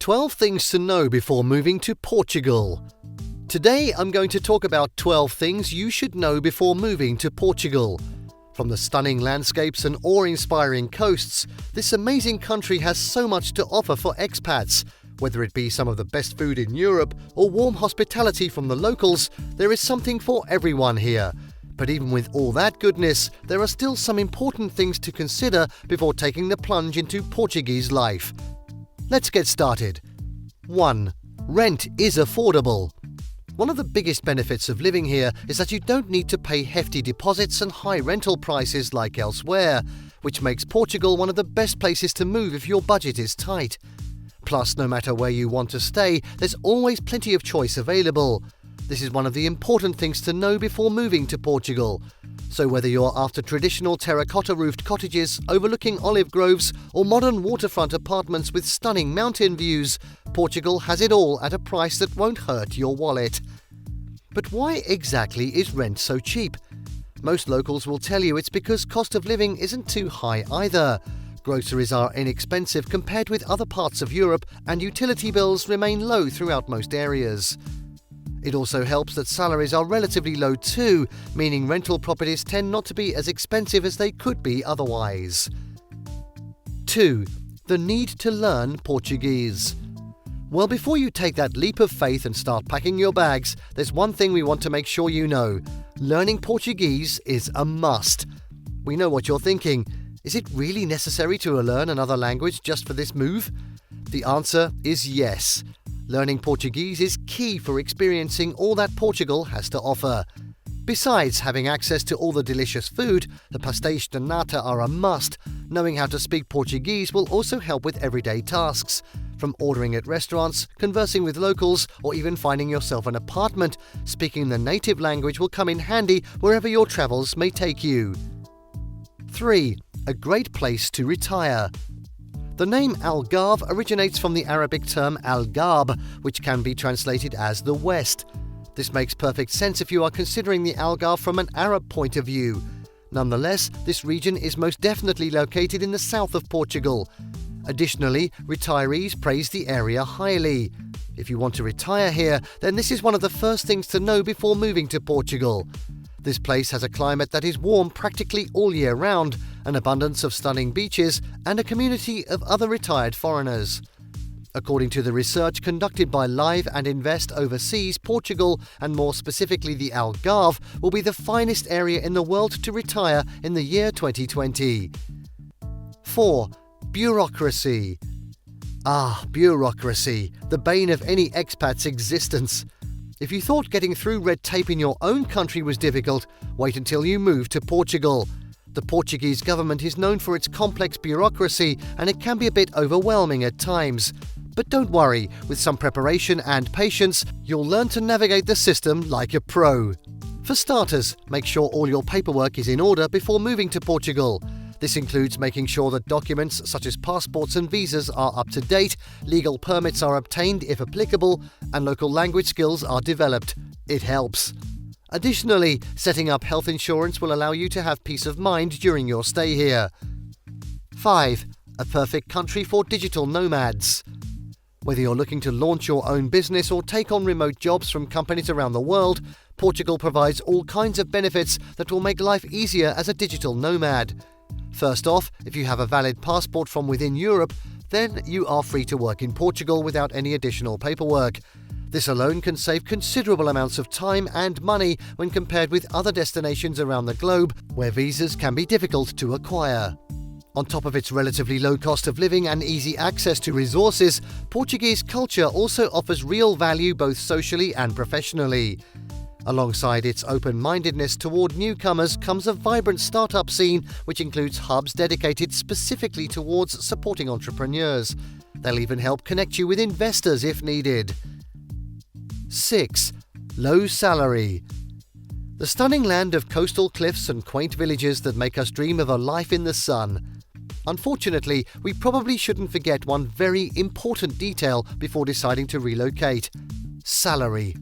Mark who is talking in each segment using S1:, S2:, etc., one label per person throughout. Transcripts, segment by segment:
S1: 12 things to know before moving to Portugal. Today I'm going to talk about 12 things you should know before moving to Portugal. From the stunning landscapes and awe-inspiring coasts, this amazing country has so much to offer for expats. Whether it be some of the best food in Europe or warm hospitality from the locals, there is something for everyone here. But even with all that goodness, there are still some important things to consider before taking the plunge into Portuguese life. Let's get started. 1. Rent is affordable. One of the biggest benefits of living here is that you don't need to pay hefty deposits and high rental prices like elsewhere, which makes Portugal one of the best places to move if your budget is tight. Plus, no matter where you want to stay, there's always plenty of choice available. This is one of the important things to know before moving to Portugal. So whether you're after traditional terracotta-roofed cottages overlooking olive groves or modern waterfront apartments with stunning mountain views, Portugal has it all at a price that won't hurt your wallet. But why exactly is rent so cheap? Most locals will tell you it's because cost of living isn't too high either. Groceries are inexpensive compared with other parts of Europe, and utility bills remain low throughout most areas. It also helps that salaries are relatively low too, meaning rental properties tend not to be as expensive as they could be otherwise. 2. The need to learn Portuguese. Well, before you take that leap of faith and start packing your bags, there's one thing we want to make sure you know. Learning Portuguese is a must. We know what you're thinking. Is it really necessary to learn another language just for this move? The answer is yes. Learning Portuguese is key for experiencing all that Portugal has to offer. Besides having access to all the delicious food, the pastéis de nata are a must. Knowing how to speak Portuguese will also help with everyday tasks. From ordering at restaurants, conversing with locals, or even finding yourself an apartment, speaking the native language will come in handy wherever your travels may take you. 3. A great place to retire. The name Algarve originates from the Arabic term Algarb, which can be translated as the West. This makes perfect sense if you are considering the Algarve from an Arab point of view. Nonetheless, this region is most definitely located in the south of Portugal. Additionally, retirees praise the area highly. If you want to retire here, then this is one of the first things to know before moving to Portugal. This place has a climate that is warm practically all year round, an abundance of stunning beaches, and a community of other retired foreigners. According to the research conducted by Live and Invest Overseas, Portugal, and more specifically the Algarve, will be the finest area in the world to retire in the year 2020. 4. Bureaucracy. Bureaucracy, the bane of any expat's existence. If you thought getting through red tape in your own country was difficult, wait until you move to Portugal. The Portuguese government is known for its complex bureaucracy, and it can be a bit overwhelming at times. But don't worry, with some preparation and patience, you'll learn to navigate the system like a pro. For starters, make sure all your paperwork is in order before moving to Portugal. This includes making sure that documents such as passports and visas are up to date, legal permits are obtained if applicable, and local language skills are developed. It helps. Additionally, setting up health insurance will allow you to have peace of mind during your stay here. 5. A perfect country for digital nomads. Whether you're looking to launch your own business or take on remote jobs from companies around the world, Portugal provides all kinds of benefits that will make life easier as a digital nomad. First off, if you have a valid passport from within Europe, then you are free to work in Portugal without any additional paperwork. This alone can save considerable amounts of time and money when compared with other destinations around the globe where visas can be difficult to acquire. On top of its relatively low cost of living and easy access to resources, Portuguese culture also offers real value both socially and professionally. Alongside its open-mindedness toward newcomers comes a vibrant startup scene which includes hubs dedicated specifically towards supporting entrepreneurs. They'll even help connect you with investors if needed. 6. Low salary. The stunning land of coastal cliffs and quaint villages that make us dream of a life in the sun. Unfortunately, we probably shouldn't forget one very important detail before deciding to relocate: salary.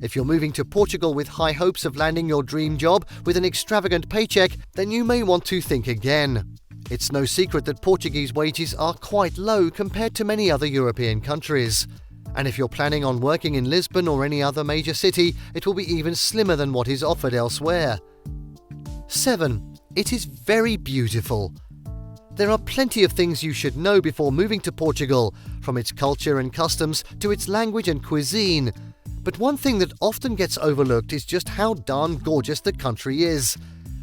S1: If you're moving to Portugal with high hopes of landing your dream job with an extravagant paycheck, then you may want to think again. It's no secret that Portuguese wages are quite low compared to many other European countries. And if you're planning on working in Lisbon or any other major city, it will be even slimmer than what is offered elsewhere. 7. It is very beautiful. There are plenty of things you should know before moving to Portugal, from its culture and customs to its language and cuisine. But one thing that often gets overlooked is just how darn gorgeous the country is.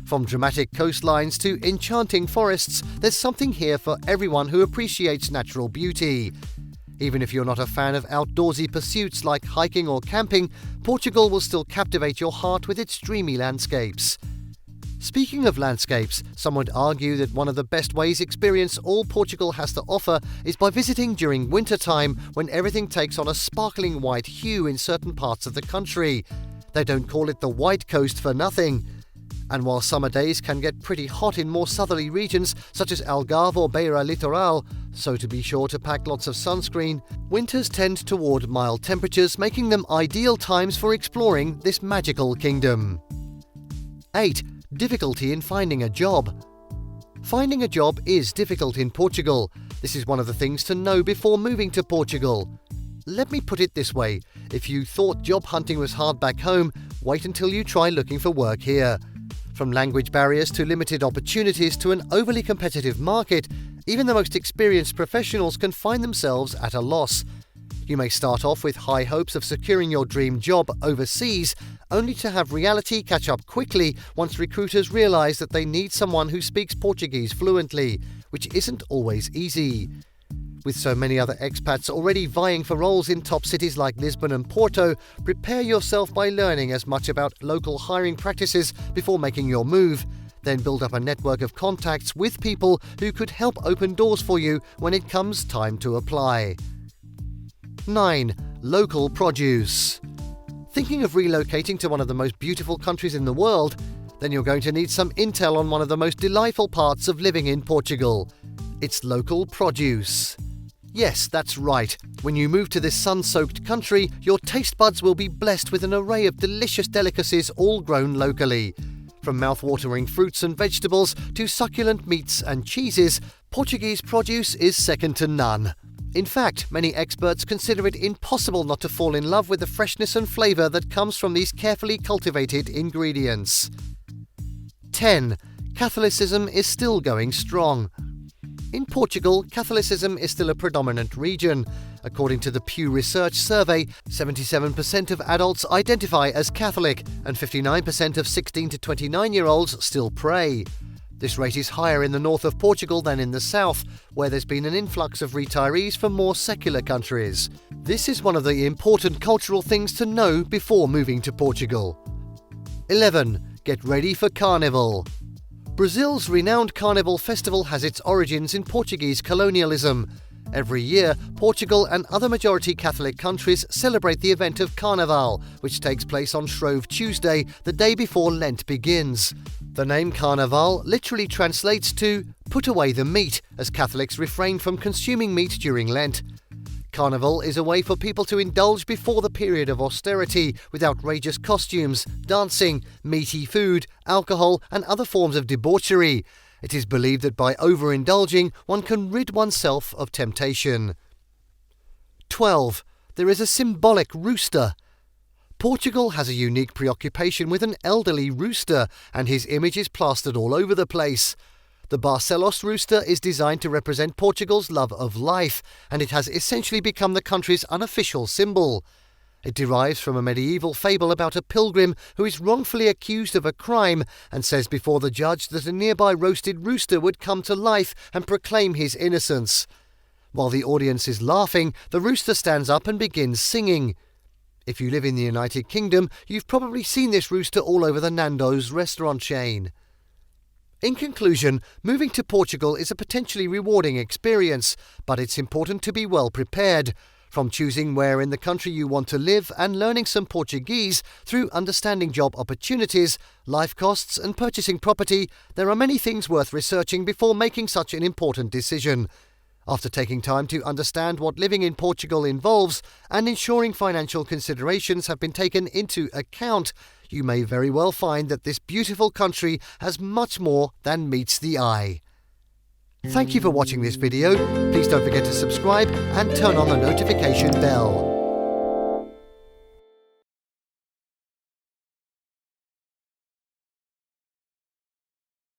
S1: From dramatic coastlines to enchanting forests, there's something here for everyone who appreciates natural beauty. Even if you're not a fan of outdoorsy pursuits like hiking or camping, Portugal will still captivate your heart with its dreamy landscapes. Speaking of landscapes, some would argue that one of the best ways to experience all Portugal has to offer is by visiting during winter time, when everything takes on a sparkling white hue in certain parts of the country. They don't call it the White Coast for nothing. And while summer days can get pretty hot in more southerly regions such as Algarve or Beira Litoral, so to be sure to pack lots of sunscreen, winters tend toward mild temperatures, making them ideal times for exploring this magical kingdom. 8. Difficulty in finding a job. Finding a job is difficult in Portugal. This is one of the things to know before moving to Portugal. Let me put it this way: if you thought job hunting was hard back home, wait until you try looking for work here. From language barriers to limited opportunities to an overly competitive market, even the most experienced professionals can find themselves at a loss. You may start off with high hopes of securing your dream job overseas, only to have reality catch up quickly once recruiters realize that they need someone who speaks Portuguese fluently, which isn't always easy. With so many other expats already vying for roles in top cities like Lisbon and Porto, prepare yourself by learning as much about local hiring practices before making your move. Then build up a network of contacts with people who could help open doors for you when it comes time to apply. 9. Local produce. Thinking of relocating to one of the most beautiful countries in the world? Then you're going to need some intel on one of the most delightful parts of living in Portugal. It's local produce. Yes, that's right. When you move to this sun-soaked country, your taste buds will be blessed with an array of delicious delicacies all grown locally. From mouth-watering fruits and vegetables to succulent meats and cheeses, Portuguese produce is second to none. In fact, many experts consider it impossible not to fall in love with the freshness and flavour that comes from these carefully cultivated ingredients. 10. Catholicism is still going strong. In Portugal, Catholicism is still a predominant region. According to the Pew Research survey, 77% of adults identify as Catholic, and 59% of 16 to 29-year-olds still pray. This rate is higher in the north of Portugal than in the south, where there's been an influx of retirees from more secular countries. This is one of the important cultural things to know before moving to Portugal. 11. Get ready for carnival. Brazil's renowned carnival festival has its origins in Portuguese colonialism. Every year, Portugal and other majority Catholic countries celebrate the event of Carnival, which takes place on Shrove Tuesday, the day before Lent begins. The name Carnival literally translates to "put away the meat," as Catholics refrain from consuming meat during Lent. Carnival is a way for people to indulge before the period of austerity with outrageous costumes, dancing, meaty food, alcohol, and other forms of debauchery. It is believed that by overindulging, one can rid oneself of temptation. 12. There is a symbolic rooster. Portugal has a unique preoccupation with an elderly rooster, and his image is plastered all over the place. The Barcelos rooster is designed to represent Portugal's love of life, and it has essentially become the country's unofficial symbol. It derives from a medieval fable about a pilgrim who is wrongfully accused of a crime and says before the judge that a nearby roasted rooster would come to life and proclaim his innocence. While the audience is laughing, the rooster stands up and begins singing. If you live in the United Kingdom, you've probably seen this rooster all over the Nando's restaurant chain. In conclusion, moving to Portugal is a potentially rewarding experience, but it's important to be well prepared. From choosing where in the country you want to live and learning some Portuguese through understanding job opportunities, life costs and purchasing property, there are many things worth researching before making such an important decision. After taking time to understand what living in Portugal involves and ensuring financial considerations have been taken into account, you may very well find that this beautiful country has much more than meets the eye. Thank you for watching this video. Please don't forget to subscribe and turn on the notification bell.